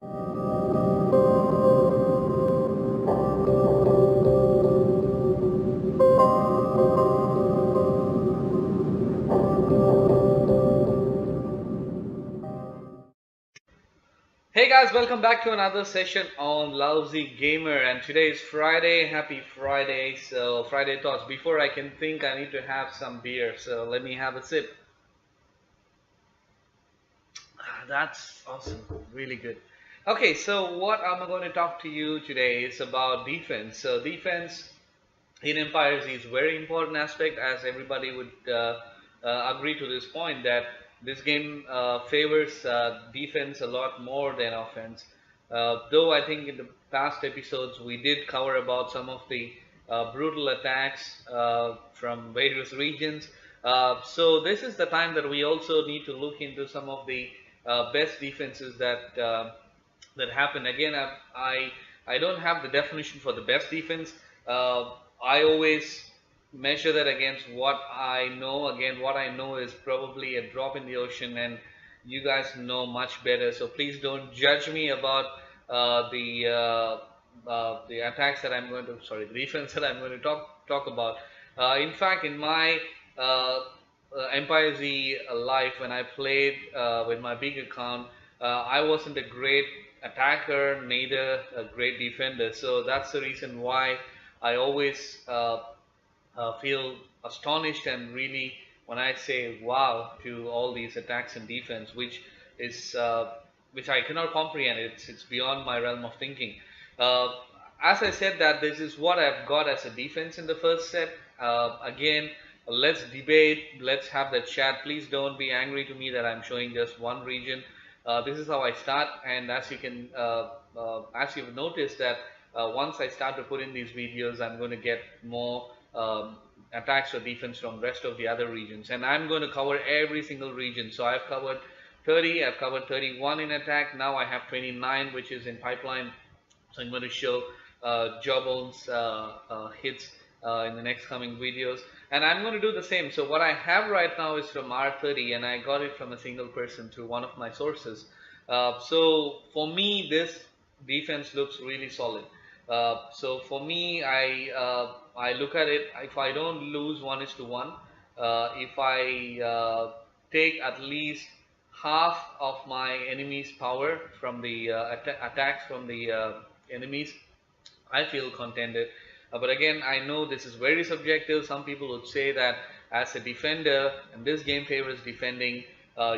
Hey guys, welcome back to another session on Lousy Gamer, and today is Friday. Happy Friday. So Friday thoughts. Before I can think, I need to have some beer. So let me have a sip. That's awesome. Really good. Okay, so what I'm going to talk to you today is about defense. So defense in Empires is very important aspect, as everybody would agree to this point that this game favors defense a lot more than offense. Though I think in the past episodes we did cover about some of the brutal attacks from various regions. So this is the time that we also need to look into some of the best defenses that happen. Again, I don't have the definition for the best defense. I always measure that against what I know. Again, what I know is probably a drop in the ocean, and you guys know much better. So please don't judge me about the attacks that I'm going to, sorry, the defense that I'm going to talk about. In fact, in my Empire Z life, when I played with my big account, I wasn't a great attacker, neither a great defender. So that's the reason why I always feel astonished and really, when I say wow to all these attacks and defense, is which I cannot comprehend. It's beyond my realm of thinking. Uh, as I said that this is what I've got as a defense in the first set. Again, let's debate. Let's have the chat. Please don't be angry to me that I'm showing just one region. This is how I start, and as you can, as you've noticed that once I start to put in these videos, I'm going to get more attacks or defense from rest of the other regions, and I'm going to cover every single region. So I've covered 30, I've covered 31 in attack. Now I have 29, which is in pipeline. So I'm going to show Jawbone's hits in the next coming videos, and I'm going to do the same. So what I have right now is from R30, and I got it from a single person through one of my sources. So for me, this defense looks really solid. So for me, I look at it. If I don't lose 1:1, if I take at least half of my enemy's power from the attacks from the enemies, I feel contented. But again, I know this is very subjective. Some people would say that as a defender, and this game favors defending,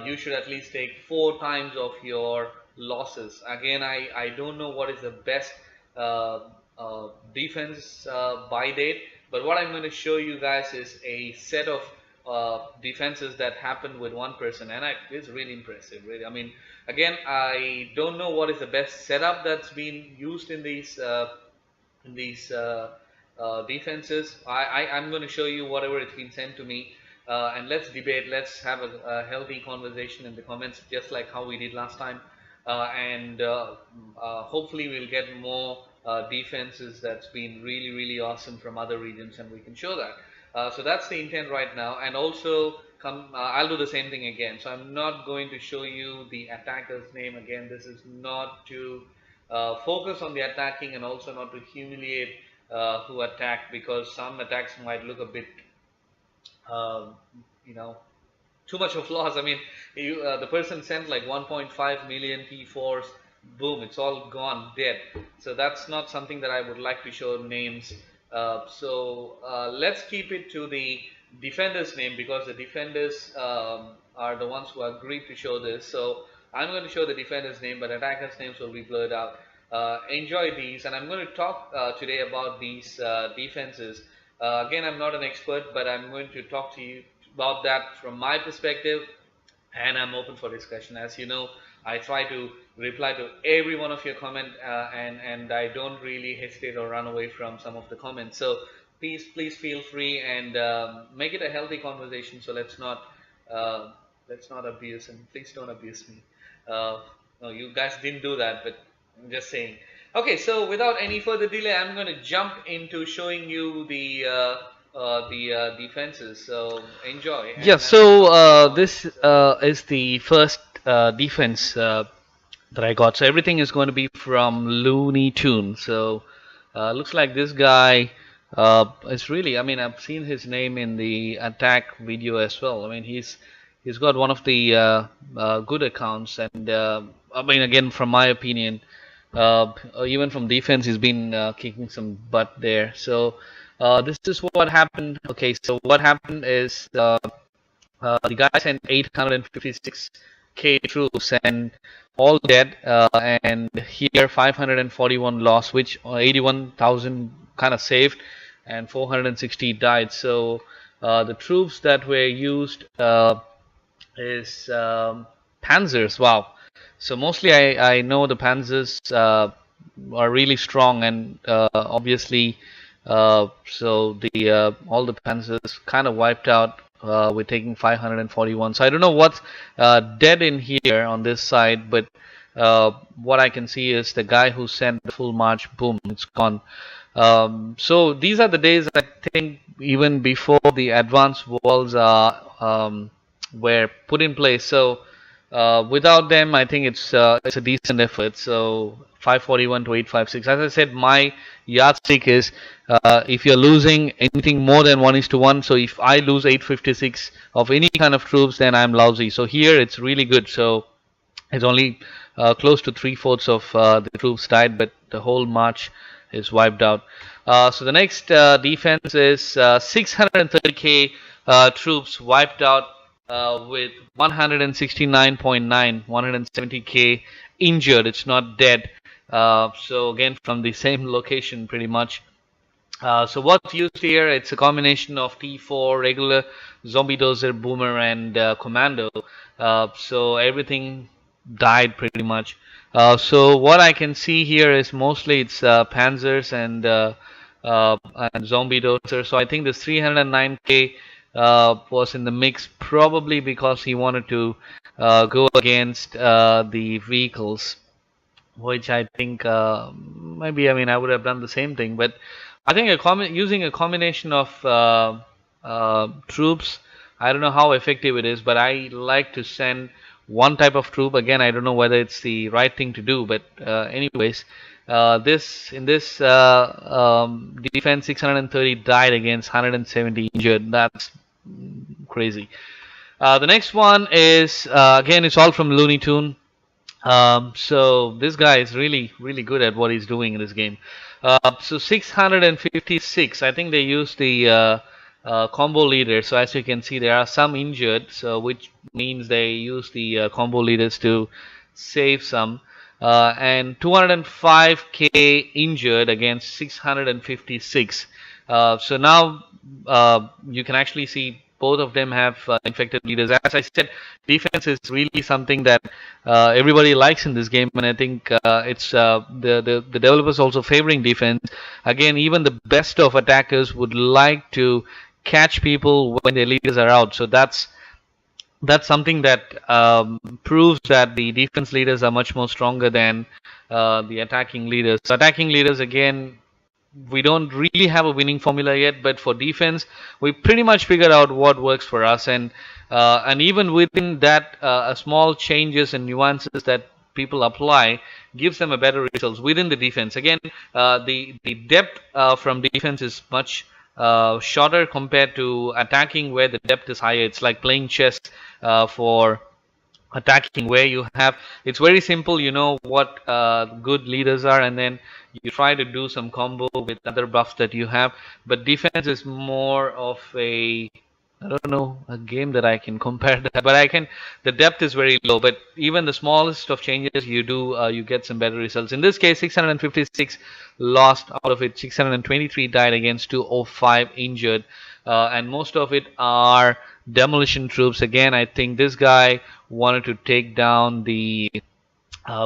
you should at least take 4 times of your losses. Again, I don't know what is the best defense by date, but what I'm going to show you guys is a set of defenses that happened with one person, and it's really impressive. Really, I mean, again, I don't know what is the best setup that's been used in these defenses. I'm going to show you whatever it's been sent to me, and let's debate. Let's have a healthy conversation in the comments, just like how we did last time, and hopefully we'll get more defenses that's been really awesome from other regions, and we can show that. So that's the intent right now, and also I'll do the same thing again. So I'm not going to show you the attacker's name again. This is not to focus on the attacking, and also not to humiliate who attacked, because some attacks might look a bit you know, too much of loss. I mean, the person sent like 1.5 million P4s, boom, it's all gone, dead. So that's not something that I would like to show names. Let's keep it to the defender's name, because the defenders are the ones who agreed to show this. So I'm going to show the defender's name, but attackers' names will be blurred out. Enjoy these, and I'm going to talk today about these defenses. Again, I'm not an expert, but I'm going to talk to you about that from my perspective, and I'm open for discussion. As you know, I try to reply to every one of your comment, and I don't really hesitate or run away from some of the comments. So please feel free, and make it a healthy conversation. So let's not abuse, and please don't abuse me. No, you guys didn't do that, but I'm just saying. Okay, so without any further delay, I'm going to jump into showing you the defenses. So enjoy. Yeah, so this is the first defense that I got. So everything is going to be from Looney Tunes. So looks like this guy is really. I mean, I've seen his name in the attack video as well. I mean, he's got one of the good accounts, and I mean, again, from my opinion, even from defense, he's been kicking some butt there. So this is what happened. Okay, so what happened is the guy sent 856k troops and all dead, and here 541 lost, which 81,000 kind of saved, and 460 died. So the troops that were used is Panzers. Wow. So mostly I know the Panzers are really strong, and obviously so the all the Panzers kind of wiped out. We're taking 541. So I don't know what's dead in here on this side, but what I can see is the guy who sent the full march, boom, it's gone. So these are the days I think even before the advanced walls were put in place. So without them, I think it's a decent effort. So 541 to 856. As I said, my yardstick is if you're losing anything more than 1:1. So if I lose 856 of any kind of troops, then I'm lousy. So here it's really good. So it's only close to 3/4 of the troops died, but the whole march is wiped out. So the next defense is 630k troops wiped out with 169.9, 170k injured. It's not dead. So again, from the same location, pretty much. So what's used here? It's a combination of T4, regular zombie dozer, boomer, and commando. So everything died pretty much. So what I can see here is mostly it's panzers and zombie dozer. So I think this 309k was in the mix probably because he wanted to go against the vehicles, which I think maybe, I mean, I would have done the same thing, but I think using a combination of troops, I don't know how effective it is, but I like to send one type of troop. Again, I don't know whether it's the right thing to do, but anyways, this in this defense 630 died against 170 injured. That's crazy. The next one is again, it's all from Looney Tune. So this guy is really, really good at what he's doing in this game. So 656, I think they use the combo leader. So as you can see, there are some injured, so which means they use the combo leaders to save some. And 205k injured against 656. So now you can actually see both of them have infected leaders. As I said, defense is really something that everybody likes in this game, and I think it's the developers also favoring defense. Again, even the best of attackers would like to catch people when their leaders are out. So that's something that proves that the defense leaders are much more stronger than the attacking leaders. So attacking leaders, again, we don't really have a winning formula yet, but for defense, we pretty much figured out what works for us, and even within that, small changes and nuances that people apply gives them a better results within the defense. Again, the depth from defense is much shorter compared to attacking, where the depth is higher. It's like playing chess for attacking, where you have, it's very simple, you know what good leaders are, and then you try to do some combo with other buffs that you have. But defense is more of a, I don't know, a game that I can compare that, but I can, the depth is very low, but even the smallest of changes you do, you get some better results. In this case, 656 lost, out of it 623 died against 205 injured, and most of it are demolition troops. Again, I think this guy wanted to take down the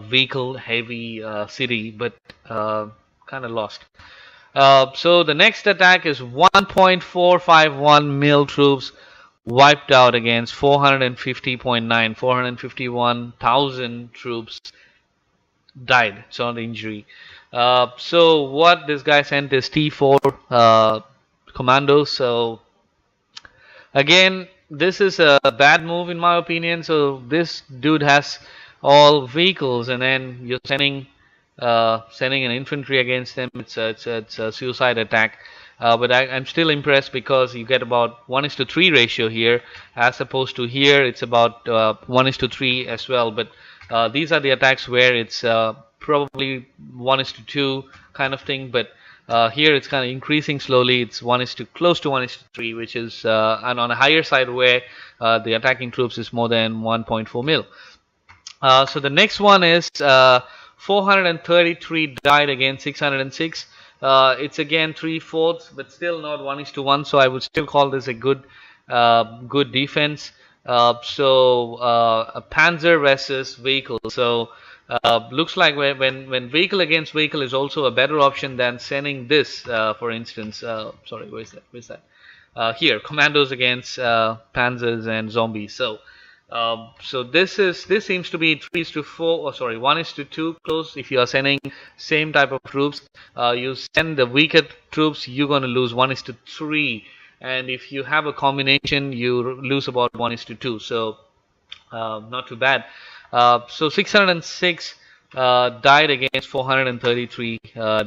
vehicle heavy city, but kind of lost. So the next attack is 1.451 mil troops wiped out against 450.9, 451,000 troops died. It's on the injury. So what this guy sent is T4 commandos. So again, this is a bad move in my opinion. So this dude has all vehicles, and then you're sending an infantry against them. It's a suicide attack. But I'm still impressed because you get about 1:3 ratio here, as opposed to here it's about 1:3 as well. But these are the attacks where it's probably 1:2 kind of thing. But here it's kind of increasing slowly. It's close to 1:3, which is and on a higher side where the attacking troops is more than 1.4 mil. So the next one is 433 died against 606. It's again 3/4, but still not 1:1. So I would still call this a good defense. A Panzer versus vehicle. So looks like when vehicle against vehicle is also a better option than sending this, for instance. Sorry, where's that? Here, commandos against panzers and zombies. So this seems to be 3:4, or sorry, 1:2 close. If you are sending same type of troops, you send the weaker troops, you're going to lose 1:3, and if you have a combination, you lose about 1:2. So not too bad. So 606 died against 433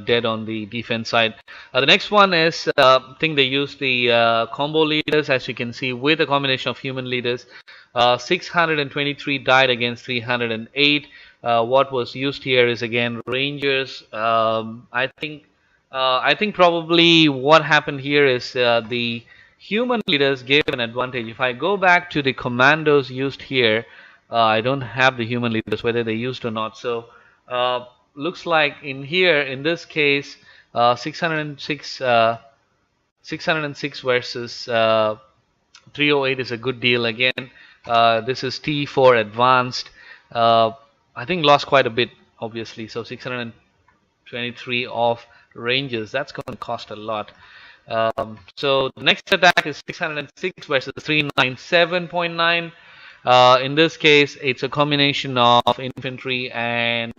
dead on the defense side. The next one is I think they used the combo leaders, as you can see, with a combination of human leaders. 623 died against 308. What was used here is again Rangers. I think probably what happened here is the human leaders gave an advantage. If I go back to the commandos used here, I don't have the human leaders, whether they used or not. So looks like in here, in this case, 606 versus 308 is a good deal. Again, this is T4 advanced. I think lost quite a bit, obviously. So 623 off ranges. That's going to cost a lot. So the next attack is 606 versus 397.9. In this case, it's a combination of infantry and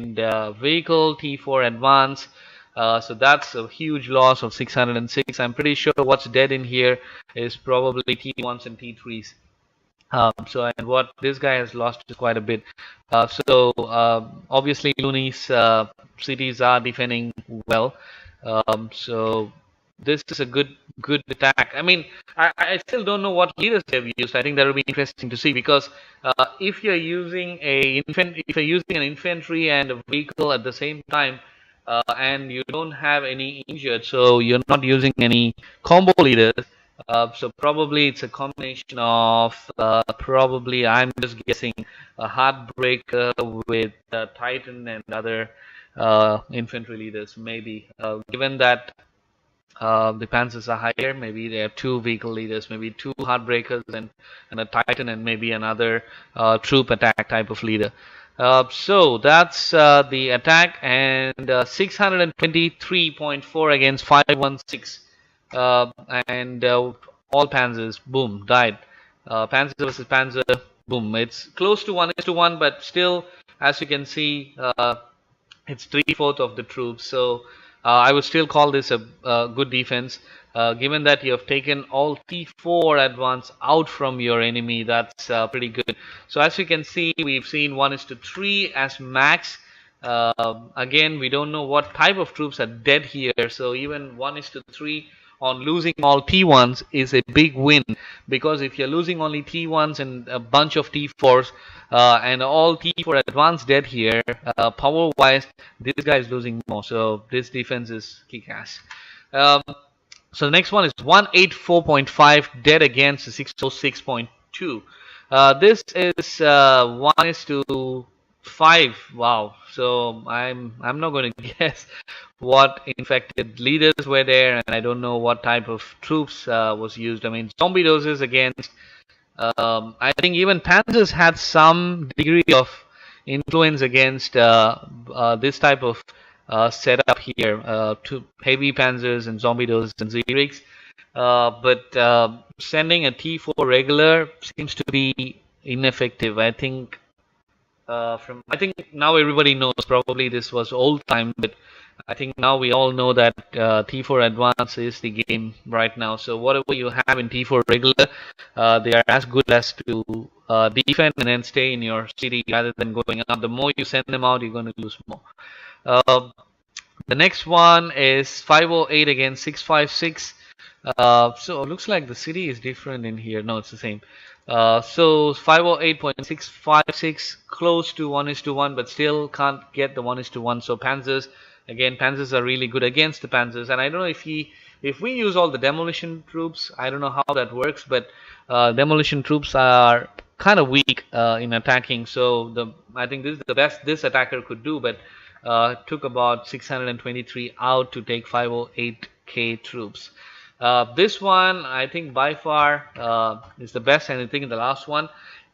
vehicle, T4 advance. So that's a huge loss of 606. I'm pretty sure what's dead in here is probably T1s and T3s. And what this guy has lost is quite a bit. Obviously Looney's cities are defending well. So this is a good attack. I mean, I still don't know what leaders they've used. I think that will be interesting to see, because if you're using an infantry and a vehicle at the same time, and you don't have any injured, so you're not using any combo leaders. So probably it's a combination of probably, I'm just guessing, a Heartbreaker with Titan and other infantry leaders, maybe. Given that the Panzers are higher, maybe they have 2 vehicle leaders, maybe 2 Heartbreakers and a Titan, and maybe another troop attack type of leader. So that's the attack, and 623.4 against 516. And all Panzers, boom, died. Panzer versus Panzer, boom. It's close to 1:1, but still, as you can see, it's 3/4 of the troops. So I would still call this a good defense, given that you have taken all T4 advance out from your enemy. That's pretty good. So as you can see, we've seen 1:3 as max. Again, we don't know what type of troops are dead here, so even 1:3 on losing all T1s is a big win, because if you're losing only T1s and a bunch of T4s and all T4 advanced dead here, power wise this guy is losing more, so this defense is kick-ass. So the next one is 184.5 dead against 606.2. This is 1:5. Wow. So I'm not going to guess what infected leaders were there, and I don't know what type of troops was used. I mean, zombie doses against. I think even Panzers had some degree of influence against this type of setup here. To heavy Panzers and zombie doses and Zerigs. But sending a T4 regular seems to be ineffective. I think from, I think now everybody knows, probably this was old time, but I think now we all know that T4 Advance is the game right now. So whatever you have in T4 regular, they are as good as to defend and then stay in your city rather than going up. The more you send them out, you're going to lose more. Uh, the next one is 508 against 656. So it looks like the city is different in here. No, it's the same. So 508.656, close to 1:1, but still can't get the 1:1. So Panzers, again, Panzers are really good against the Panzers. And I don't know if we use all the demolition troops, I don't know how that works, but demolition troops are kind of weak in attacking. So I think this is the best this attacker could do, but took about 623 out to take 508k troops. This one, I think by far is the best, and I think in the last one,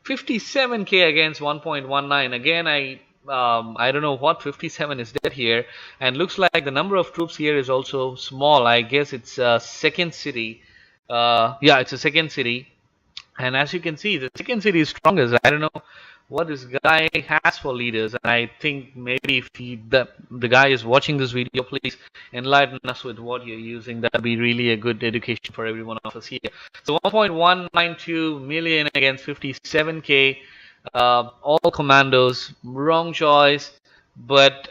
57k against 1.19. Again, I don't know what 57 is dead here, and looks like the number of troops here is also small. I guess it's a second city. Yeah, it's a second city. And as you can see, the second city is strongest. I don't know what this guy has for leaders. And I think maybe if the guy is watching this video, please enlighten us with what you're using. That would be really a good education for every one of us here. So 1.192 million against 57k. All commandos, wrong choice. But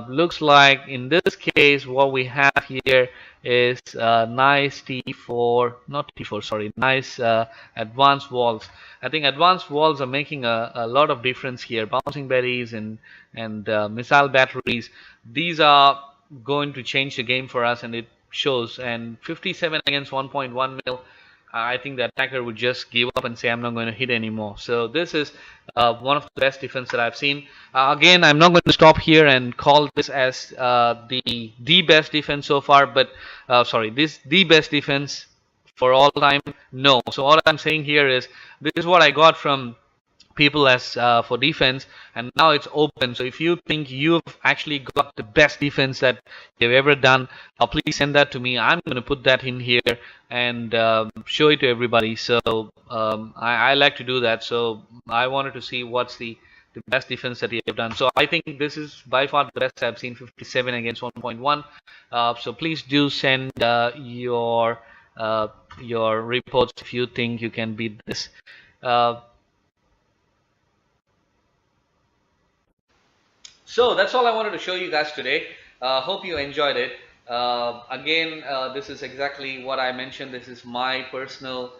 looks like in this case, what we have here is nice T4, not T4, sorry, nice advanced walls. I think advanced walls are making a lot of difference here. Bouncing berries and missile batteries. These are going to change the game for us, and it shows. And 57 against 1.1 mil. I think the attacker would just give up and say, I'm not going to hit anymore. So this is one of the best defense that I've seen. Again, I'm not going to stop here and call this as the best defense so far, but sorry, this the best defense for all time. No. So all I'm saying here is this is what I got from people as for defense, and now it's open. So if you think you've actually got the best defense that you've ever done, please send that to me. I'm going to put that in here and show it to everybody. So I like to do that. So I wanted to see what's the best defense that you have done. So I think this is by far the best I've seen, 57 against 1.1. So please do send your reports if you think you can beat this. So that's all I wanted to show you guys today. Hope you enjoyed it. Again, this is exactly what I mentioned. This is my personal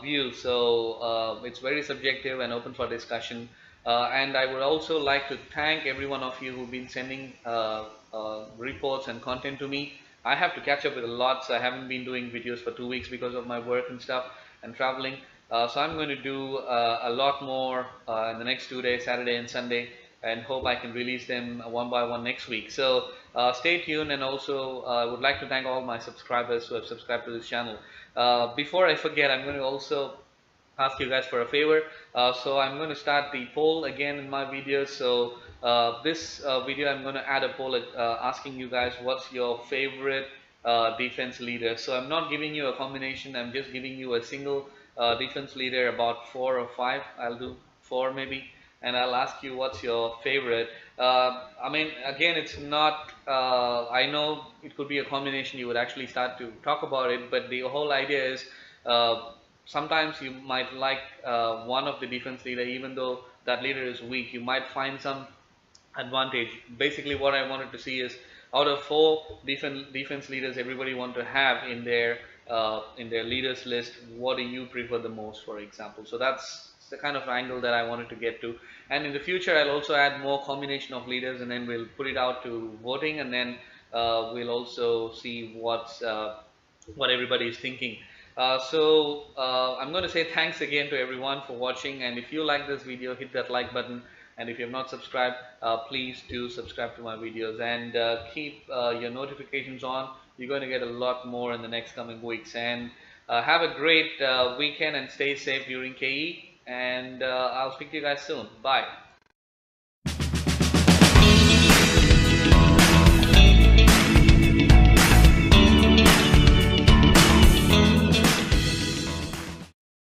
view, so it's very subjective and open for discussion. And I would also like to thank every one of you who've been sending reports and content to me. I have to catch up with a lot, so I haven't been doing videos for 2 weeks because of my work and stuff and traveling. So I'm going to do a lot more in the next 2 days, Saturday and Sunday, and hope I can release them one by one next week. So stay tuned, and also I would like to thank all my subscribers who have subscribed to this channel. Before I forget, I'm going to also ask you guys for a favor. So I'm going to start the poll again in my videos. So this video I'm going to add a poll asking you guys what's your favorite defense leader. So I'm not giving you a combination, I'm just giving you a single defense leader, about 4 or 5. I'll do 4 maybe, and I'll ask you what's your favorite. I mean, again, it's not, I know it could be a combination, you would actually start to talk about it, but the whole idea is sometimes you might like one of the defense leader, even though that leader is weak, you might find some advantage. Basically what I wanted to see is, out of 4 defense leaders everybody want to have in their leaders list, what do you prefer the most, for example. So that's the kind of angle that I wanted to get to. And in the future I'll also add more combination of leaders, and then we'll put it out to voting, and then we'll also see what everybody is thinking. I'm going to say thanks again to everyone for watching, and if you like this video, hit that like button, and if you have not subscribed, please do subscribe to my videos, and keep your notifications on. You're going to get a lot more in the next coming weeks, and have a great weekend and stay safe during KE, and I'll speak to you guys soon. Bye.